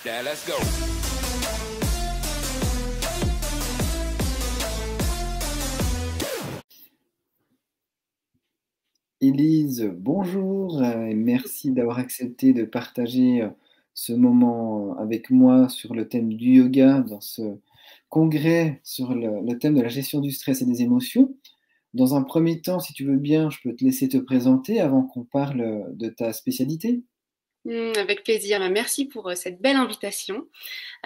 Now let's go. Élise, bonjour et merci d'avoir accepté de partager ce moment avec moi sur le thème du yoga dans ce congrès sur le thème de la gestion du stress et des émotions. Dans un premier temps, si tu veux bien, je peux te laisser te présenter avant qu'on parle de ta spécialité. Avec plaisir. Merci pour cette belle invitation.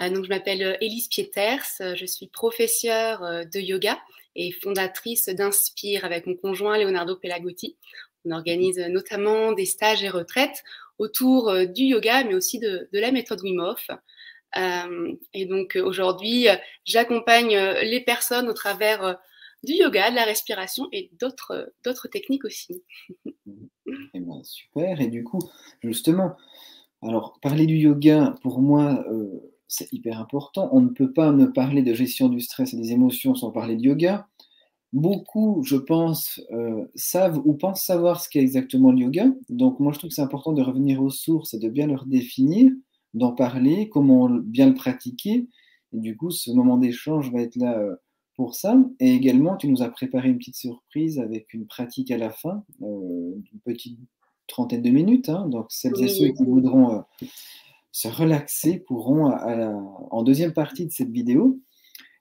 Donc, je m'appelle Élise Pieters. Je suis professeure de yoga et fondatrice d'Inspire avec mon conjoint Leonardo Pelagotti. On organise notamment des stages et retraites autour du yoga, mais aussi de la méthode Wim Hof. Et donc, aujourd'hui, j'accompagne les personnes au travers du yoga, de la respiration et d'autres techniques aussi. Eh ben, super. Et du coup, justement, alors parler du yoga, pour moi, c'est hyper important. On ne peut pas me parler de gestion du stress et des émotions sans parler de yoga. Beaucoup, je pense, savent ou pensent savoir ce qu'est exactement le yoga. Donc moi, je trouve que c'est important de revenir aux sources et de bien leur définir, d'en parler, comment bien le pratiquer. Et du coup, ce moment d'échange va être là, pour ça. Et également, tu nous as préparé une petite surprise avec une pratique à la fin, d'une petite trentaine de minutes, hein. Donc celles et ceux Oui. qui voudront, se relaxer pourront en deuxième partie de cette vidéo.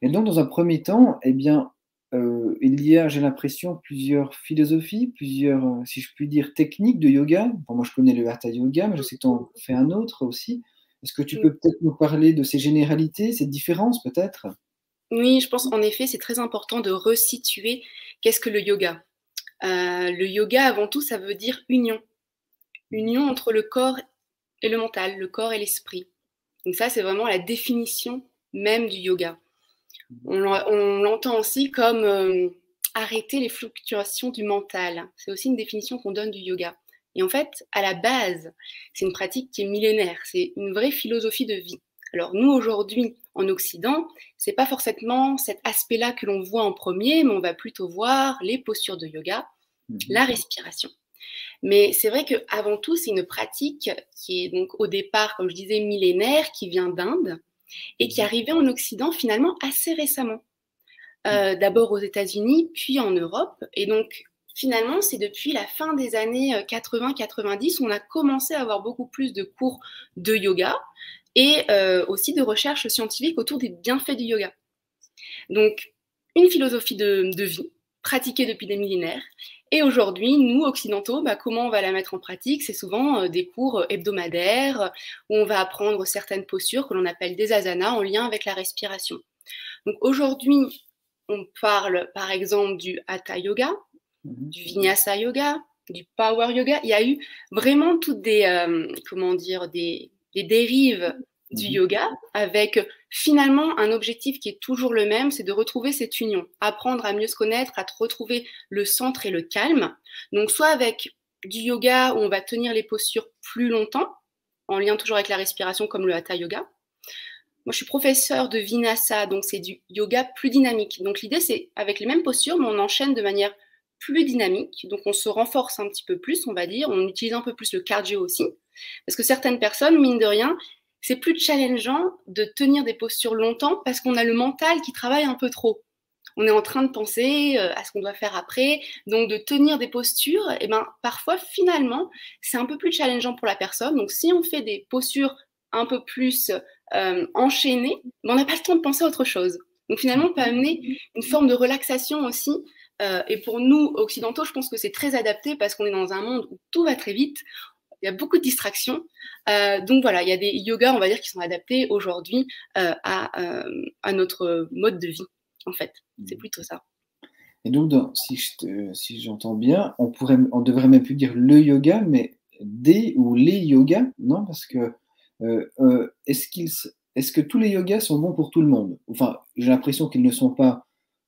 Et donc dans un premier temps, eh bien, il y a, j'ai l'impression, plusieurs philosophies, plusieurs, si je puis dire, techniques de yoga. Bon, moi, je connais le hatha yoga, mais je sais que tu en fais un autre aussi. Est-ce que tu peux peut-être nous parler de ces généralités, ces différences peut-être? Oui, je pense en effet, c'est très important de resituer qu'est-ce que le yoga. Le yoga, avant tout, ça veut dire union. Union entre le corps et le mental, le corps et l'esprit. Donc ça, c'est vraiment la définition même du yoga. On l'entend aussi comme arrêter les fluctuations du mental. C'est aussi une définition qu'on donne du yoga. Et en fait, à la base, c'est une pratique qui est millénaire. C'est une vraie philosophie de vie. Alors nous, aujourd'hui, en Occident, c'est pas forcément cet aspect-là que l'on voit en premier, mais on va plutôt voir les postures de yoga, la respiration. Mais c'est vrai qu'avant tout, c'est une pratique qui est donc au départ, comme je disais, millénaire, qui vient d'Inde et qui est arrivée en Occident finalement assez récemment. D'abord aux États-Unis, puis en Europe. Et donc, finalement, c'est depuis la fin des années 80-90 on a commencé à avoir beaucoup plus de cours de yoga et aussi de recherches scientifiques autour des bienfaits du yoga. Donc, une philosophie de vie pratiquée depuis des millénaires. Et aujourd'hui, nous, occidentaux, comment on va la mettre en pratique? C'est souvent des cours hebdomadaires où on va apprendre certaines postures que l'on appelle des asanas en lien avec la respiration. Donc aujourd'hui, on parle par exemple du Hatha Yoga, du Vinyasa Yoga, du Power Yoga. Il y a eu vraiment toutes des dérives du yoga avec finalement un objectif qui est toujours le même, c'est de retrouver cette union, apprendre à mieux se connaître, à retrouver le centre et le calme. Donc soit avec du yoga où on va tenir les postures plus longtemps, en lien toujours avec la respiration comme le Hatha Yoga. Moi, je suis professeure de Vinyasa, donc c'est du yoga plus dynamique. Donc l'idée, c'est avec les mêmes postures, mais on enchaîne de manière plus dynamique. Donc on se renforce un petit peu plus, on va dire. On utilise un peu plus le cardio aussi. Parce que certaines personnes, mine de rien, c'est plus challengeant de tenir des postures longtemps parce qu'on a le mental qui travaille un peu trop. On est en train de penser à ce qu'on doit faire après. Donc de tenir des postures, parfois, finalement, c'est un peu plus challengeant pour la personne. Donc si on fait des postures un peu plus enchaînées, on n'a pas le temps de penser à autre chose. Donc finalement, on peut amener une forme de relaxation aussi. Et pour nous, occidentaux, je pense que c'est très adapté parce qu'on est dans un monde où tout va très vite. Il y a beaucoup de distractions. Donc voilà, il y a des yogas, on va dire, qui sont adaptés aujourd'hui à notre mode de vie, en fait. C'est plutôt ça. Et donc, si j'entends bien, on devrait même plus dire le yoga, mais des ou les yogas, non? Parce que est-ce que tous les yogas sont bons pour tout le monde? Enfin, j'ai l'impression qu'ils ne sont pas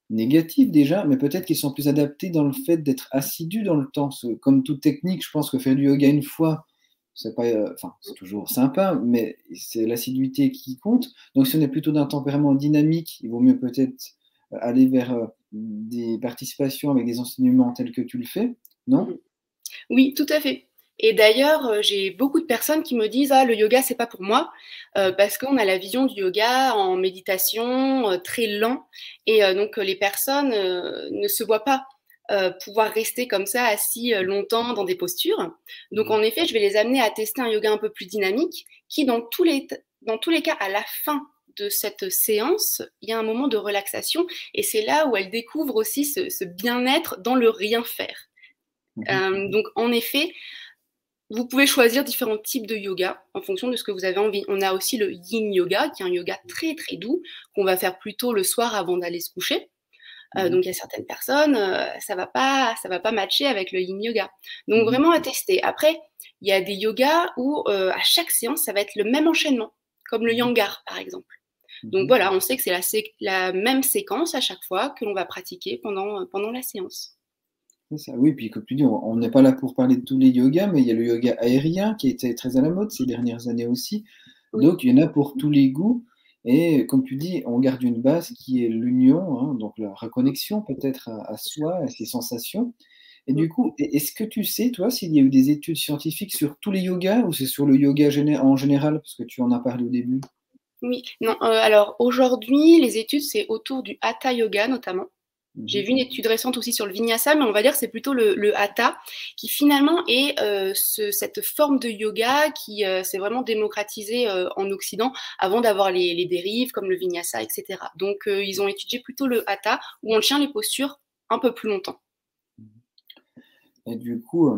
négatifs déjà, mais peut-être qu'ils sont plus adaptés dans le fait d'être assidus dans le temps. Comme toute technique, je pense que faire du yoga une fois, c'est pas, enfin, c'est toujours sympa, mais c'est l'assiduité qui compte. Donc, si on est plutôt d'un tempérament dynamique, il vaut mieux peut-être aller vers des participations avec des enseignements tels que tu le fais, non? Oui, tout à fait. Et d'ailleurs, j'ai beaucoup de personnes qui me disent: «Ah, le yoga, c'est pas pour moi», parce qu'on a la vision du yoga en méditation, très lent et donc les personnes, ne se voient pas, pouvoir rester comme ça assis, longtemps dans des postures. Donc en effet, je vais les amener à tester un yoga un peu plus dynamique qui dans tous les cas, à la fin de cette séance, il y a un moment de relaxation et c'est là où elles découvrent aussi ce bien-être dans le rien faire. Donc en effet, vous pouvez choisir différents types de yoga en fonction de ce que vous avez envie. On a aussi le yin yoga, qui est un yoga très très doux, qu'on va faire plutôt le soir avant d'aller se coucher. Donc il y a certaines personnes, ça va pas matcher avec le yin yoga. Donc vraiment à tester. Après, il y a des yogas où à chaque séance, ça va être le même enchaînement, comme le yangar par exemple. Donc voilà, on sait que c'est la même séquence à chaque fois que l'on va pratiquer pendant la séance. C'est ça, oui, puis comme tu dis, on n'est pas là pour parler de tous les yogas, mais il y a le yoga aérien qui était très à la mode ces dernières années aussi. Oui. Donc, il y en a pour tous les goûts. Et comme tu dis, on garde une base qui est l'union, hein, donc la reconnexion peut-être à soi, à ses sensations. Et du coup, est-ce que tu sais, toi, s'il y a eu des études scientifiques sur tous les yogas ou c'est sur le yoga en général, parce que tu en as parlé au début? Oui, non, alors aujourd'hui, les études, c'est autour du hatha yoga notamment. J'ai vu une étude récente aussi sur le vinyasa, mais on va dire que c'est plutôt le hatha qui finalement est cette forme de yoga qui s'est vraiment démocratisée en Occident avant d'avoir les dérives comme le vinyasa, etc. Donc ils ont étudié plutôt le hatha où on tient les postures un peu plus longtemps. Et du coup,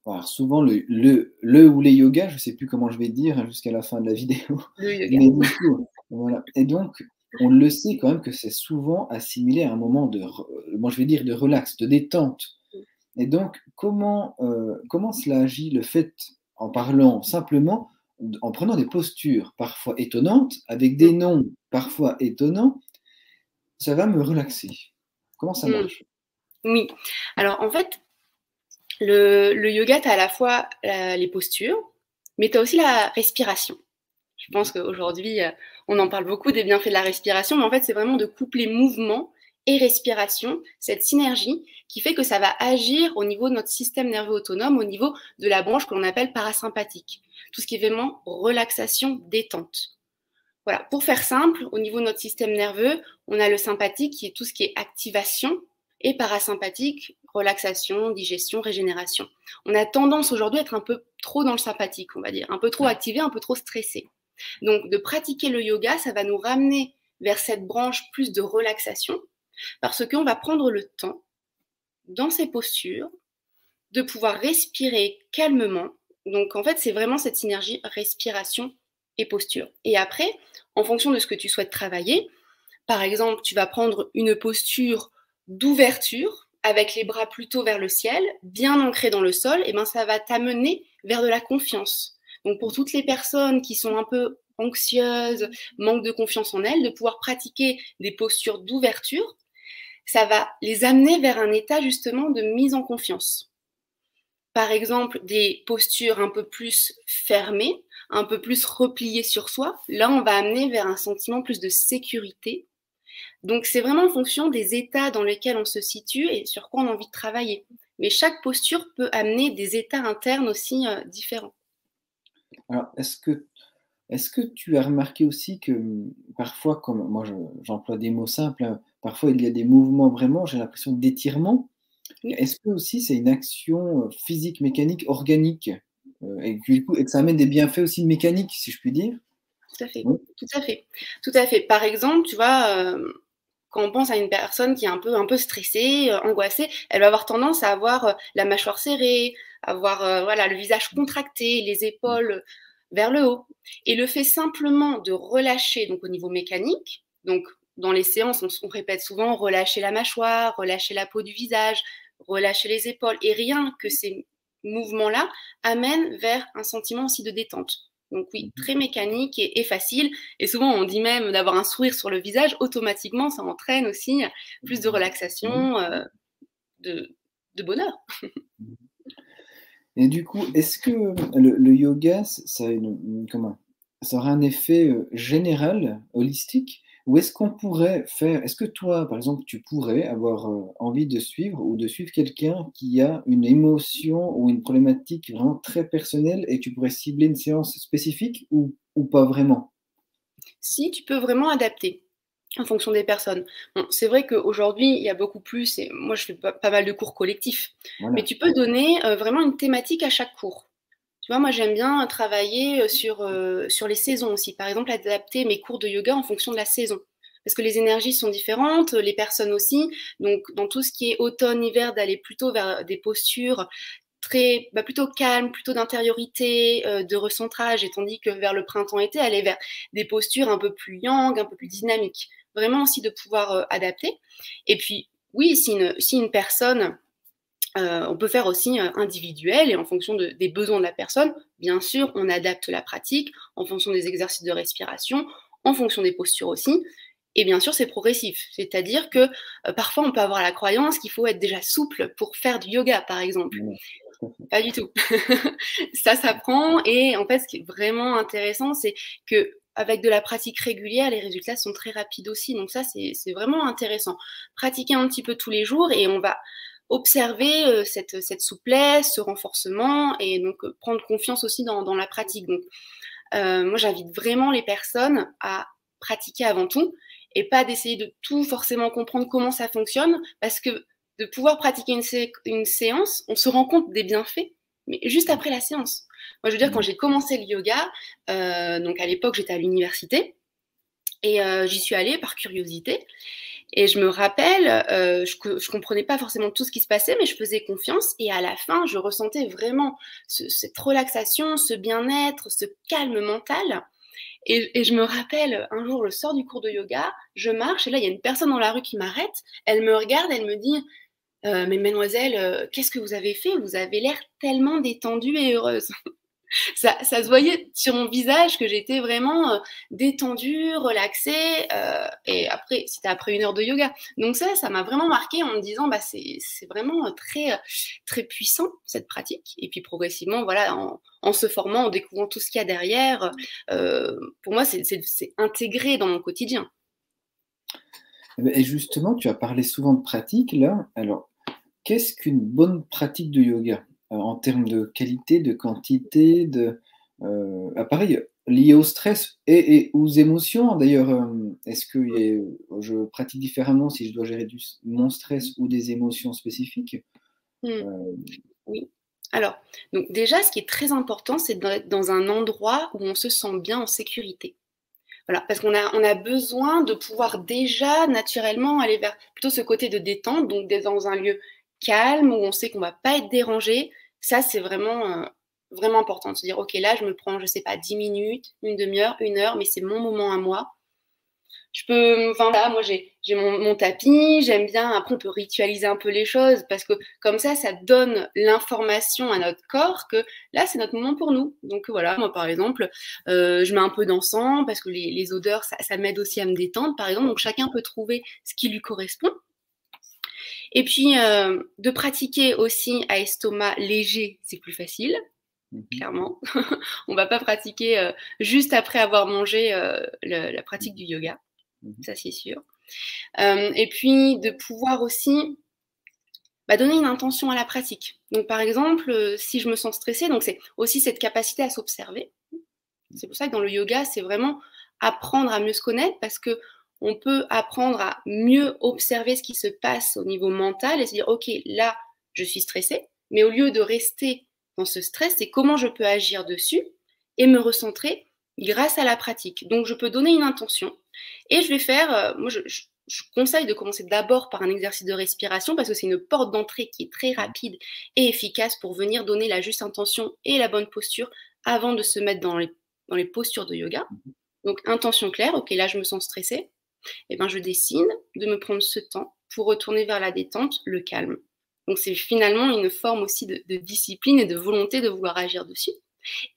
alors souvent le ou les yogas, je ne sais plus comment je vais dire jusqu'à la fin de la vidéo, Le yoga. mais du coup, voilà. Et donc, on le sait quand même que c'est souvent assimilé à un moment moi je vais dire de relax, de détente. Et donc, comment cela agit le fait, en parlant simplement, en prenant des postures parfois étonnantes, avec des noms parfois étonnants, ça va me relaxer. Comment ça Mm. marche? Oui. Alors en fait, le yoga, tu as à la fois les postures, mais tu as aussi la respiration. Je pense qu'aujourd'hui, on en parle beaucoup des bienfaits de la respiration, mais en fait, c'est vraiment de coupler mouvement et respiration, cette synergie qui fait que ça va agir au niveau de notre système nerveux autonome, au niveau de la branche que l'on appelle parasympathique. Tout ce qui est vraiment relaxation, détente. Voilà, pour faire simple, au niveau de notre système nerveux, on a le sympathique qui est tout ce qui est activation et parasympathique, relaxation, digestion, régénération. On a tendance aujourd'hui à être un peu trop dans le sympathique, on va dire, un peu trop activé, un peu trop stressé. Donc de pratiquer le yoga, ça va nous ramener vers cette branche plus de relaxation parce qu'on va prendre le temps dans ces postures de pouvoir respirer calmement. Donc en fait, c'est vraiment cette synergie respiration et posture. Et après, en fonction de ce que tu souhaites travailler, par exemple, tu vas prendre une posture d'ouverture avec les bras plutôt vers le ciel, bien ancrés dans le sol, et ben ça va t'amener vers de la confiance. Donc pour toutes les personnes qui sont un peu anxieuses, manquent de confiance en elles, de pouvoir pratiquer des postures d'ouverture, ça va les amener vers un état justement de mise en confiance. Par exemple, des postures un peu plus fermées, un peu plus repliées sur soi, là on va amener vers un sentiment plus de sécurité. Donc c'est vraiment en fonction des états dans lesquels on se situe et sur quoi on a envie de travailler. Mais chaque posture peut amener des états internes aussi différents. Alors, est-ce que tu as remarqué aussi que, parfois, comme moi j'emploie des mots simples, hein, parfois il y a des mouvements vraiment, j'ai l'impression d'étirement. Oui, Est-ce que aussi c'est une action, physique, mécanique, organique? Et que du coup et que ça amène des bienfaits aussi mécaniques, si je puis dire? tout à fait. Oui. Tout à fait. Tout à fait. Par exemple, tu vois, quand on pense à une personne qui est un peu stressée, angoissée, elle va avoir tendance à avoir la mâchoire serrée, avoir voilà, le visage contracté, les épaules vers le haut. Et le fait simplement de relâcher donc au niveau mécanique, donc dans les séances, on répète souvent relâcher la mâchoire, relâcher la peau du visage, relâcher les épaules. Et rien que ces mouvements-là amènent vers un sentiment aussi de détente. Donc oui, très mécanique et facile. Et souvent, on dit même d'avoir un sourire sur le visage, automatiquement, ça entraîne aussi plus de Mmh. relaxation, de, de bonheur. Et du coup, est-ce que le yoga, ça a comment? Ça aura un effet, général, holistique? Ou est-ce qu'on pourrait faire est-ce que toi, par exemple, tu pourrais avoir, envie de suivre ou de suivre quelqu'un qui a une émotion ou une problématique vraiment très personnelle et tu pourrais cibler une séance spécifique ou pas vraiment? Si tu peux vraiment adapter en fonction des personnes. Bon, c'est vrai qu'aujourd'hui, il y a beaucoup plus, et moi je fais pas mal de cours collectifs, mais Voilà. tu peux donner vraiment une thématique à chaque cours. Tu vois, moi j'aime bien travailler sur les saisons aussi. Par exemple, adapter mes cours de yoga en fonction de la saison. Parce que les énergies sont différentes, les personnes aussi. Donc, dans tout ce qui est automne-hiver, d'aller plutôt vers des postures plutôt calmes, plutôt d'intériorité, de recentrage, et tandis que vers le printemps-été, aller vers des postures un peu plus yang, un peu plus dynamiques. Vraiment aussi de pouvoir adapter. Et puis, oui, si une personne on peut faire aussi individuel et en fonction des besoins de la personne. Bien sûr, on adapte la pratique en fonction des exercices de respiration, en fonction des postures aussi. Et bien sûr, c'est progressif. C'est-à-dire que parfois, on peut avoir la croyance qu'il faut être déjà souple pour faire du yoga, par exemple. Voilà, tout à fait. Pas du tout. Ça s'apprend. Et en fait, ce qui est vraiment intéressant, c'est que avec de la pratique régulière, les résultats sont très rapides aussi. Donc ça, c'est vraiment intéressant. Pratiquer un petit peu tous les jours et on va observer cette souplesse, ce renforcement et donc prendre confiance aussi dans la pratique. Donc, moi, j'invite vraiment les personnes à pratiquer avant tout et pas d'essayer de tout forcément comprendre comment ça fonctionne parce que de pouvoir pratiquer une séance, on se rend compte des bienfaits, mais juste après la séance. Moi, je veux dire, quand Mmh. j'ai commencé le yoga, donc à l'époque, j'étais à l'université et j'y suis allée par curiosité. Et je me rappelle, je comprenais pas forcément tout ce qui se passait, mais je faisais confiance. Et à la fin, je ressentais vraiment cette relaxation, ce bien-être, ce calme mental. Et je me rappelle, un jour, je sors du cours de yoga, je marche, et là, il y a une personne dans la rue qui m'arrête. Elle me regarde, elle me dit, mais mademoiselle, qu'est-ce que vous avez fait? Vous avez l'air tellement détendue et heureuse. Ça se voyait sur mon visage que j'étais vraiment détendue, relaxée. Et après, c'était après une heure de yoga. Donc ça m'a vraiment marqué en me disant, bah, c'est vraiment très puissant, cette pratique. Et puis progressivement, voilà, en se formant, en découvrant tout ce qu'il y a derrière, pour moi, c'est intégré dans mon quotidien. Et justement, tu as parlé souvent de pratique là. Alors, qu'est-ce qu'une bonne pratique de yoga? En termes de qualité, de quantité, pareil, lié au stress et aux émotions d'ailleurs, est-ce que je pratique différemment si je dois gérer mon stress ou des émotions spécifiques? Hmm. Heu, Oui. Alors, donc déjà, ce qui est très important, c'est d'être dans un endroit où on se sent bien en sécurité. Voilà, parce on a besoin de pouvoir déjà naturellement aller vers plutôt ce côté de détente, donc d'être dans un lieu calme où on sait qu'on va pas être dérangé. Ça, c'est vraiment, vraiment important de se dire, ok, là, je me prends, je sais pas, 10 minutes, une demi-heure, une heure, mais c'est mon moment à moi. Je peux, enfin là, moi j'ai mon tapis, j'aime bien. Après, on peut ritualiser un peu les choses parce que comme ça donne l'information à notre corps que là, c'est notre moment pour nous. Donc voilà, moi par exemple, je mets un peu d'encens parce que les odeurs, ça m'aide aussi à me détendre, par exemple. Donc chacun peut trouver ce qui lui correspond. Et puis de pratiquer aussi à estomac léger, c'est plus facile, mmh clairement. On va pas pratiquer juste après avoir mangé la pratique du yoga, Mmh. ça c'est sûr. Et puis de pouvoir aussi donner une intention à la pratique. Donc par exemple, si je me sens stressée, donc c'est aussi cette capacité à s'observer. C'est pour ça que dans le yoga, c'est vraiment apprendre à mieux se connaître parce que on peut apprendre à mieux observer ce qui se passe au niveau mental et se dire ok, là je suis stressée, mais au lieu de rester dans ce stress, c'est comment je peux agir dessus et me recentrer grâce à la pratique. Donc je peux donner une intention et je vais faire, moi je conseille de commencer d'abord par un exercice de respiration parce que c'est une porte d'entrée qui est très rapide et efficace pour venir donner la juste intention et la bonne posture avant de se mettre dans les postures de yoga. Donc intention claire, ok là je me sens stressée, et ben je décide de me prendre ce temps pour retourner vers la détente, le calme. Donc c'est finalement une forme aussi de discipline et de volonté de vouloir agir dessus.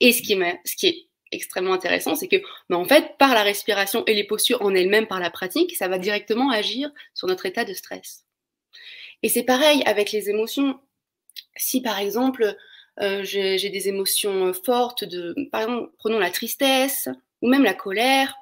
Et ce qui est extrêmement intéressant, c'est que en fait, par la respiration et les postures en elles-mêmes, par la pratique, ça va directement agir sur notre état de stress. Et c'est pareil avec les émotions. Si par exemple, j'ai des émotions fortes, par exemple, prenons la tristesse ou même la colère,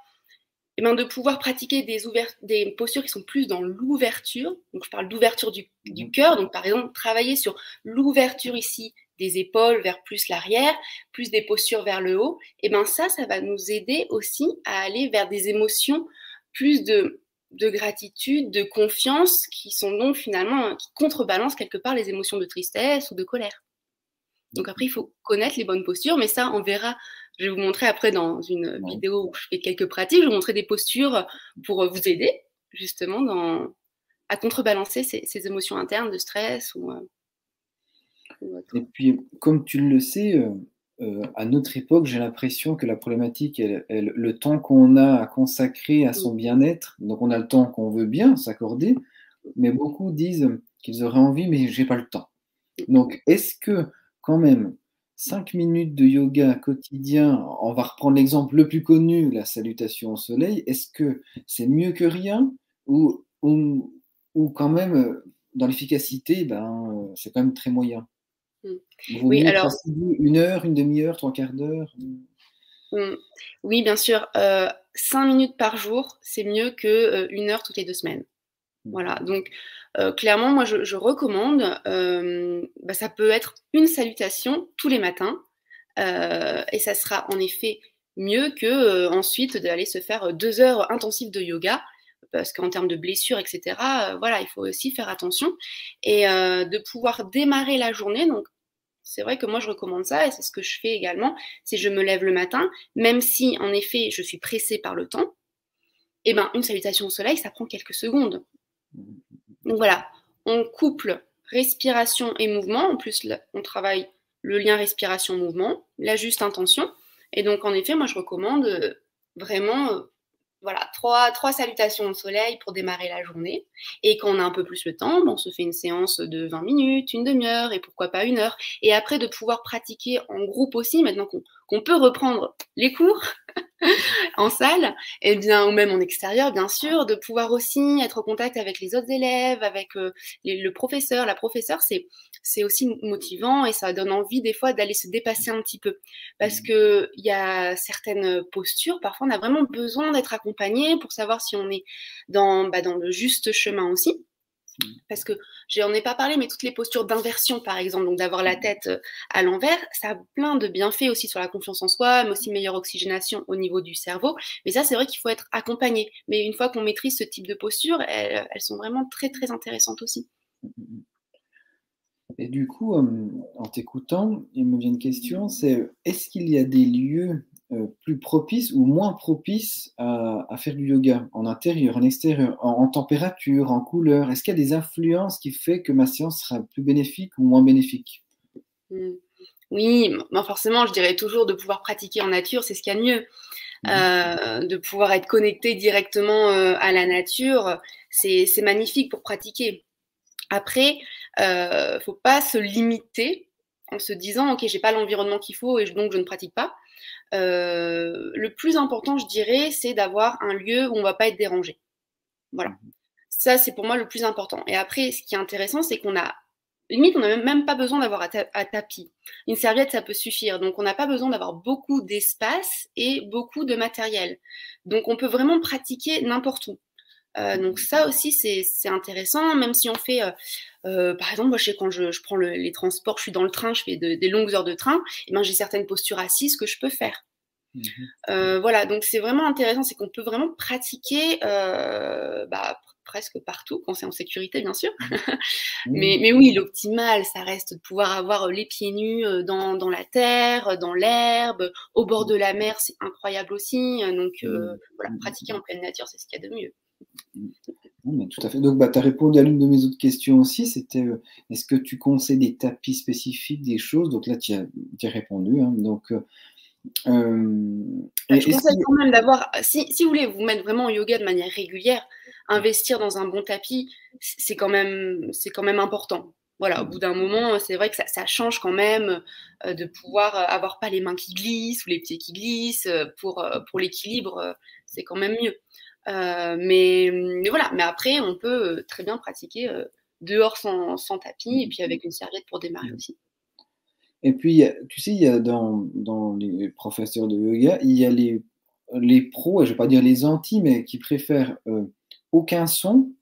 et ben, de pouvoir pratiquer des postures qui sont plus dans l'ouverture. Donc, je parle d'ouverture du cœur. Donc, par exemple, travailler sur l'ouverture ici des épaules vers plus l'arrière, plus des postures vers le haut. Et ben ça va nous aider aussi à aller vers des émotions plus de gratitude, de confiance, qui sont donc finalement, qui contrebalancent quelque part les émotions de tristesse ou de colère. Donc après, il faut connaître les bonnes postures, mais ça, on verra. Je vais vous montrer après dans une vidéo où je fais quelques pratiques. Je vais vous montrer des postures pour vous aider justement à contrebalancer ces émotions internes de stress. Et puis, comme tu le sais, à notre époque, j'ai l'impression que la problématique, le temps qu'on a à consacrer à son bien-être, donc on a le temps qu'on veut bien s'accorder, mais beaucoup disent qu'ils auraient envie, mais j'ai pas le temps. Donc, est-ce que quand même 5 minutes de yoga quotidien, on va reprendre l'exemple le plus connu, la salutation au soleil, est-ce que c'est mieux que rien ou quand même, dans l'efficacité, c'est quand même très moyen? Vaut Oui, mieux alors, passer 1 heure, une demi-heure, 3/4 d'heure? oui, bien sûr. 5 minutes par jour, c'est mieux que 1 heure toutes les 2 semaines. Voilà, donc clairement, moi, je recommande, ça peut être une salutation tous les matins, et ça sera en effet mieux que ensuite d'aller se faire 2 heures intensives de yoga, parce qu'en termes de blessures, etc., voilà, il faut aussi faire attention, et de pouvoir démarrer la journée. Donc, c'est vrai que moi, je recommande ça, et c'est ce que je fais également, c'est je me lève le matin, même si, en effet, je suis pressée par le temps, et ben, une salutation au soleil, ça prend quelques secondes. Donc voilà, on couple respiration et mouvement. En plus, on travaille le lien respiration-mouvement, la juste intention. Et donc, en effet, moi, je recommande vraiment voilà, trois salutations au soleil pour démarrer la journée. Et quand on a un peu plus le temps, on se fait une séance de 20 minutes, une demi-heure, et pourquoi pas 1 heure. Et après, de pouvoir pratiquer en groupe aussi, maintenant qu'on peut reprendre les cours en salle, et bien, ou même en extérieur, bien sûr, de pouvoir aussi être en contact avec les autres élèves, avec le professeur, la professeure, c'est aussi motivant, et ça donne envie des fois d'aller se dépasser un petit peu. Parce que il y a certaines postures, parfois on a vraiment besoin d'être accompagné pour savoir si on est dans le juste chemin aussi. Parce que j'en ai pas parlé, mais toutes les postures d'inversion, par exemple, donc d'avoir la tête à l'envers, ça a plein de bienfaits aussi sur la confiance en soi, mais aussi meilleure oxygénation au niveau du cerveau. Mais ça, c'est vrai qu'il faut être accompagné. Mais une fois qu'on maîtrise ce type de posture, elles sont vraiment très, très intéressantes aussi. Et du coup, en t'écoutant, il me vient une question, c'est est-ce qu'il y a des lieux plus propices ou moins propices à faire du yoga, en intérieur, en extérieur, en température, en couleur? Est-ce qu'il y a des influences qui fait que ma séance sera plus bénéfique ou moins bénéfique? Oui, forcément, je dirais toujours de pouvoir pratiquer en nature, c'est ce qu'il y a de mieux. De pouvoir être connecté directement à la nature, c'est magnifique pour pratiquer. Après, faut pas se limiter en se disant ok, j'ai pas l'environnement qu'il faut et donc je ne pratique pas. Le plus important, je dirais, c'est d'avoir un lieu où on va pas être dérangé. Voilà. Ça, c'est pour moi le plus important. Et après, ce qui est intéressant, c'est qu'on a limite, on n'a même pas besoin d'avoir à tapis. Une serviette, ça peut suffire. Donc, on n'a pas besoin d'avoir beaucoup d'espace et beaucoup de matériel. Donc, on peut vraiment pratiquer n'importe où. Donc ça aussi, c'est intéressant, même si on fait, par exemple, moi je sais quand je prends les transports, je suis dans le train, je fais des longues heures de train, et ben j'ai certaines postures assises que je peux faire. Voilà, donc c'est vraiment intéressant, c'est qu'on peut vraiment pratiquer presque partout, quand c'est en sécurité, bien sûr. Mais oui, l'optimal, ça reste de pouvoir avoir les pieds nus dans la terre, dans l'herbe, au bord de la mer, c'est incroyable aussi. Donc voilà, pratiquer en pleine nature, c'est ce qu'il y a de mieux. Mais tout à fait. Donc, tu as répondu à l'une de mes autres questions aussi, c'était est-ce que tu conseilles des tapis spécifiques, des choses? Donc là, tu as répondu. Hein. Donc, je conseille quand même d'avoir, si vous voulez vous mettre vraiment au yoga de manière régulière, investir dans un bon tapis, c'est quand même important. Voilà, au bout d'un moment, c'est vrai que ça change quand même de pouvoir avoir pas les mains qui glissent ou les pieds qui glissent. Pour l'équilibre, c'est quand même mieux. Mais voilà, mais après, on peut très bien pratiquer dehors sans tapis et puis avec une serviette pour démarrer aussi. Et puis, tu sais, il y a dans les professeurs de yoga, il y a les pros, et je ne vais pas dire les anti, mais qui préfèrent aucun son.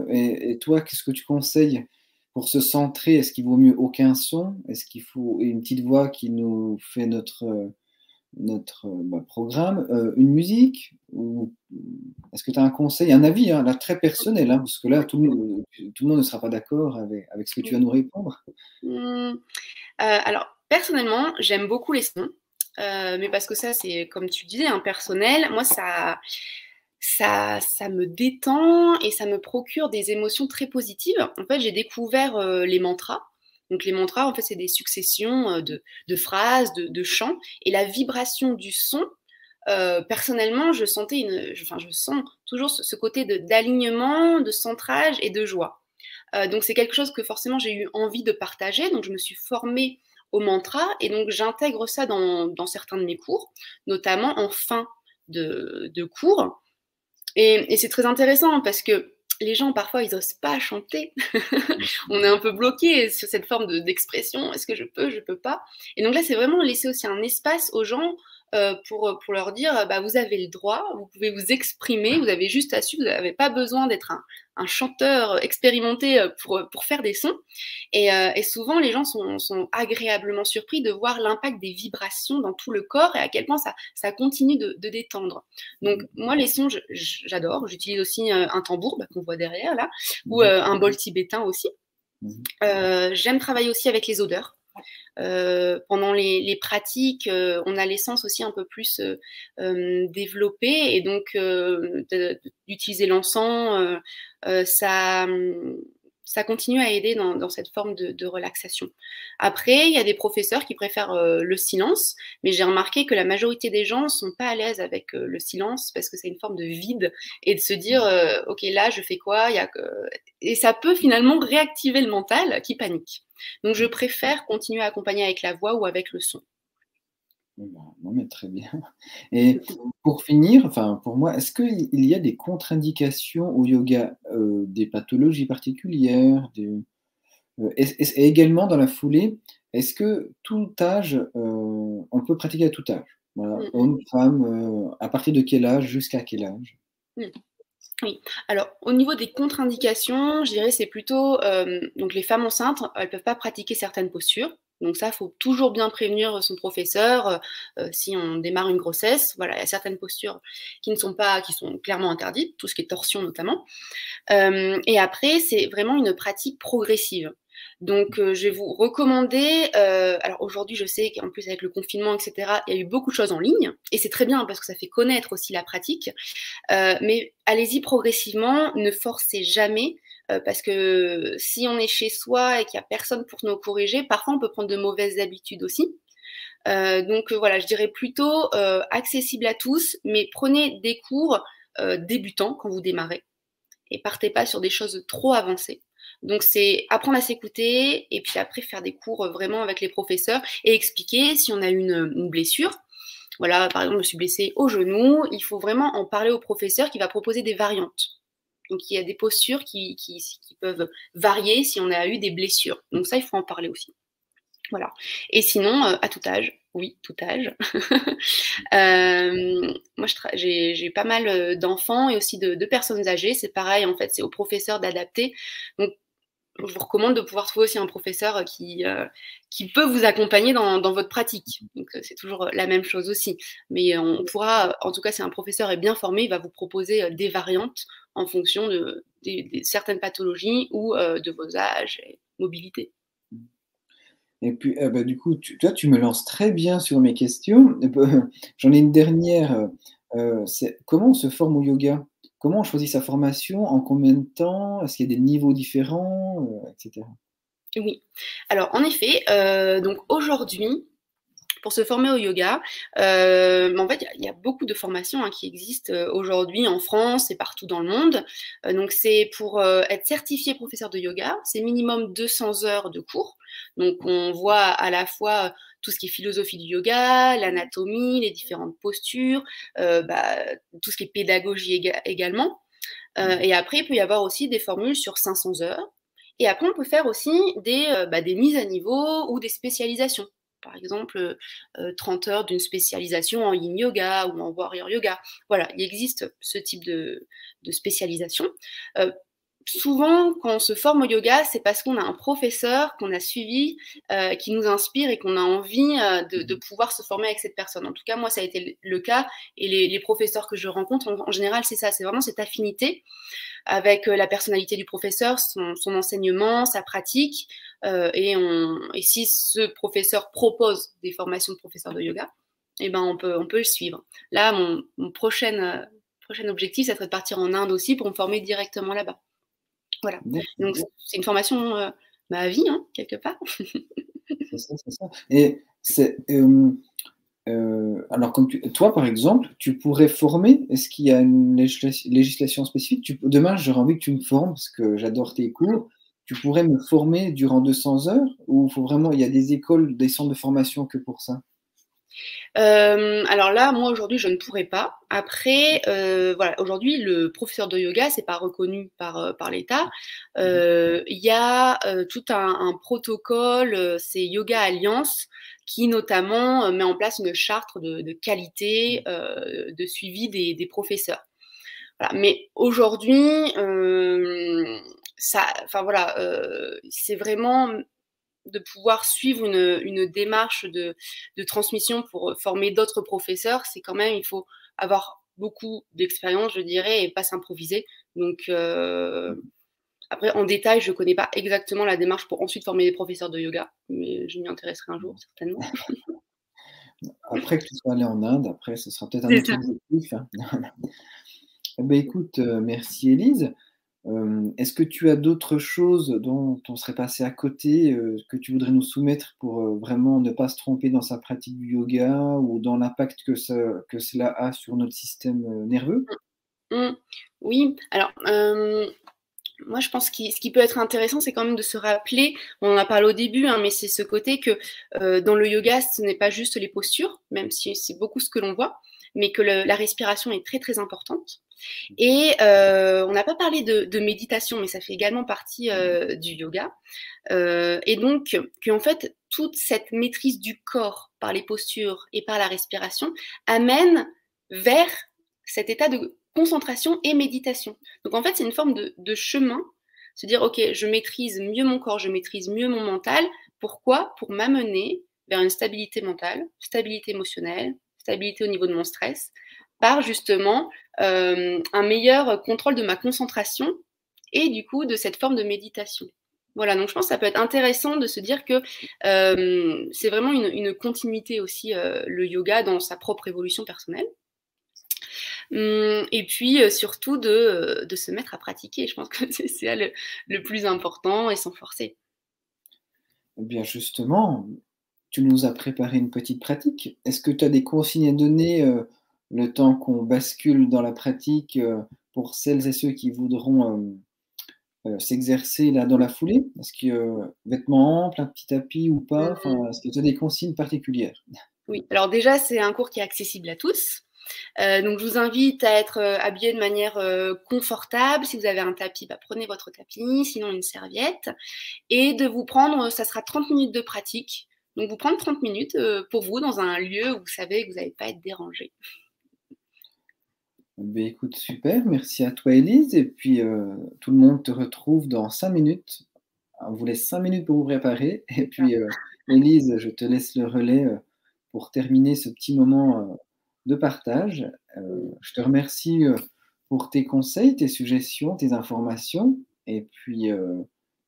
Et toi, qu'est-ce que tu conseilles pour se centrer? Est-ce qu'il vaut mieux aucun son? Est-ce qu'il faut une petite voix qui nous fait notre programme, une musique? Ou est-ce que tu as un conseil, un avis, hein, là, très personnel, hein, parce que là, tout le monde ne sera pas d'accord avec ce que tu vas nous répondre. Alors, personnellement, j'aime beaucoup les sons, mais parce que ça, c'est, comme tu disais, un personnel. Moi, ça me détend et ça me procure des émotions très positives. En fait, j'ai découvert les mantras. Donc les mantras, en fait, c'est des successions de phrases, de chants, et la vibration du son. Personnellement, je sens toujours ce côté d'alignement, de centrage et de joie. Donc c'est quelque chose que forcément j'ai eu envie de partager. Donc je me suis formée au mantra et donc j'intègre ça dans certains de mes cours, notamment en fin de cours. Et c'est très intéressant parce que les gens, parfois, ils n'osent pas chanter. On est un peu bloqué sur cette forme d'expression. Est-ce que je peux pas? Et donc là, c'est vraiment laisser aussi un espace aux gens pour leur dire, bah, vous avez le droit, vous pouvez vous exprimer, vous avez juste à suivre, vous n'avez pas besoin d'être un chanteur expérimenté pour faire des sons. Et souvent, les gens sont agréablement surpris de voir l'impact des vibrations dans tout le corps et à quel point ça continue de détendre. Donc, moi, les sons, j'adore. J'utilise aussi un tambour qu'on voit derrière, là, ou un bol tibétain aussi. J'aime travailler aussi avec les odeurs. Pendant les pratiques, on a l'essence aussi un peu plus développée et donc d'utiliser l'encens, ça continue à aider dans cette forme de relaxation. Après, il y a des professeurs qui préfèrent le silence, mais j'ai remarqué que la majorité des gens ne sont pas à l'aise avec le silence parce que c'est une forme de vide et de se dire ok, là je fais quoi, et ça peut finalement réactiver le mental qui panique. Donc je préfère continuer à accompagner avec la voix ou avec le son. Non, mais très bien. Et pour finir, enfin pour moi, est-ce qu'il y a des contre-indications au yoga, des pathologies particulières, et également dans la foulée, est-ce que tout âge, on peut pratiquer à tout âge? Voilà, homme, femme, à partir de quel âge, jusqu'à quel âge? Oui, alors au niveau des contre-indications, je dirais c'est plutôt donc les femmes enceintes, elles peuvent pas pratiquer certaines postures. Donc ça, il faut toujours bien prévenir son professeur si on démarre une grossesse. Voilà, il y a certaines postures qui sont clairement interdites, tout ce qui est torsion notamment. Et après, c'est vraiment une pratique progressive. Donc, je vais vous recommander. Alors aujourd'hui, je sais qu'en plus avec le confinement, etc., il y a eu beaucoup de choses en ligne, et c'est très bien parce que ça fait connaître aussi la pratique. Mais allez-y progressivement, ne forcez jamais. Parce que si on est chez soi et qu'il n'y a personne pour nous corriger, parfois on peut prendre de mauvaises habitudes aussi. Donc voilà, je dirais plutôt accessible à tous, mais prenez des cours débutants quand vous démarrez et partez pas sur des choses trop avancées. Donc c'est apprendre à s'écouter et puis après faire des cours vraiment avec les professeurs et expliquer si on a une blessure. Voilà, par exemple, je me suis blessée au genou, il faut vraiment en parler au professeur qui va proposer des variantes. Donc il y a des postures qui peuvent varier si on a eu des blessures. Donc ça, il faut en parler aussi. Voilà. Et sinon, à tout âge, oui, tout âge. Moi, j'ai pas mal d'enfants et aussi de personnes âgées. C'est pareil, en fait, c'est au professeur d'adapter. Donc, je vous recommande de pouvoir trouver aussi un professeur qui peut vous accompagner dans votre pratique. Donc, c'est toujours la même chose aussi. Mais on pourra, en tout cas, si un professeur est bien formé, il va vous proposer des variantes en fonction de certaines pathologies ou de vos âges et mobilité. Et puis, du coup, toi, tu me lances très bien sur mes questions. J'en ai une dernière. C'est comment on se forme au yoga? Comment on choisit sa formation? En combien de temps? Est-ce qu'il y a des niveaux différents, etc. Oui. Alors, en effet, donc aujourd'hui, pour se former au yoga, en fait, il y a beaucoup de formations qui existent aujourd'hui en France et partout dans le monde. Donc, c'est pour être certifié professeur de yoga, c'est minimum 200 heures de cours. Donc, on voit à la fois tout ce qui est philosophie du yoga, l'anatomie, les différentes postures, tout ce qui est pédagogie également. Et après, il peut y avoir aussi des formules sur 500 heures. Et après, on peut faire aussi des mises à niveau ou des spécialisations. Par exemple, 30 heures d'une spécialisation en yin yoga ou en warrior yoga. Voilà, il existe ce type de spécialisation. Souvent, quand on se forme au yoga, c'est parce qu'on a un professeur qu'on a suivi, qui nous inspire et qu'on a envie de pouvoir se former avec cette personne. En tout cas, moi, ça a été le cas. Et les professeurs que je rencontre, en général, c'est ça. C'est vraiment cette affinité avec la personnalité du professeur, son enseignement, sa pratique. Et si ce professeur propose des formations de professeur de yoga, eh ben on peut le suivre. Là, mon prochain objectif, ça serait de partir en Inde aussi pour me former directement là-bas. Voilà. Donc, c'est une formation à vie, hein, quelque part. C'est ça, c'est ça. Et alors, comme toi, par exemple, tu pourrais former. Est-ce qu'il y a une législation spécifique? Demain, j'aurais envie que tu me formes parce que j'adore tes cours. Tu pourrais me former durant 200 heures ou il y a des écoles, des centres de formation que pour ça? Alors là, moi aujourd'hui, je ne pourrais pas. Après, voilà, aujourd'hui, le professeur de yoga, c'est pas reconnu par l'État. Il y a tout un protocole, c'est Yoga Alliance, qui notamment met en place une charte de qualité, de suivi des professeurs. Voilà. Mais aujourd'hui, c'est vraiment de pouvoir suivre une démarche de transmission pour former d'autres professeurs, c'est quand même, il faut avoir beaucoup d'expérience, je dirais, et pas s'improviser. Donc, après, en détail, je ne connais pas exactement la démarche pour ensuite former des professeurs de yoga, mais je m'y intéresserai un jour, certainement. Après que tu sois allé en Inde, après, ce sera peut-être un autre objectif. Hein. Eh ben, écoute, merci Élise. Est-ce que tu as d'autres choses dont on serait passé à côté, que tu voudrais nous soumettre pour vraiment ne pas se tromper dans sa pratique du yoga ou dans l'impact que cela a sur notre système nerveux? Oui, alors moi je pense que ce qui peut être intéressant, c'est quand même de se rappeler, on en a parlé au début, hein, mais c'est ce côté que dans le yoga, ce n'est pas juste les postures, même si c'est beaucoup ce que l'on voit, mais que la respiration est très très importante. Et on n'a pas parlé de méditation, mais ça fait également partie du yoga. Et donc, qu'en fait, toute cette maîtrise du corps par les postures et par la respiration amène vers cet état de concentration et méditation. Donc en fait, c'est une forme de chemin, se dire, ok, je maîtrise mieux mon corps, je maîtrise mieux mon mental. Pourquoi? Pour m'amener vers une stabilité mentale, stabilité émotionnelle, stabilité au niveau de mon stress, par justement un meilleur contrôle de ma concentration et du coup de cette forme de méditation. Voilà, donc je pense que ça peut être intéressant de se dire que c'est vraiment une continuité aussi, le yoga dans sa propre évolution personnelle. Et puis surtout de se mettre à pratiquer. Je pense que c'est ça le plus important et sans forcer. Eh bien justement, tu nous as préparé une petite pratique. Est-ce que tu as des consignes à donner le temps qu'on bascule dans la pratique pour celles et ceux qui voudront s'exercer là dans la foulée? Est-ce que vêtements amples, un petit tapis ou pas? Enfin, est-ce que tu as des consignes particulières? Oui, alors déjà, c'est un cours qui est accessible à tous. Donc, je vous invite à être habillé de manière confortable. Si vous avez un tapis, bah, prenez votre tapis, sinon une serviette. Et de vous prendre, ça sera 30 minutes de pratique. Donc, vous prendre 30 minutes pour vous dans un lieu où vous savez que vous n'allez pas être dérangé. Ben, écoute, super, merci à toi Élise. Et puis, tout le monde te retrouve dans 5 minutes. On vous laisse 5 minutes pour vous préparer. Et puis, Élise, je te laisse le relais pour terminer ce petit moment de partage. Je te remercie pour tes conseils, tes suggestions, tes informations. Et puis,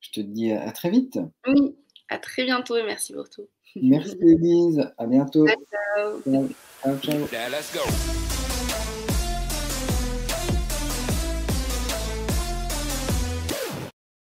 je te dis à très vite. Oui, à très bientôt et merci pour tout. Merci Élise, à bientôt. Ciao. Ciao, ciao. Now let's go.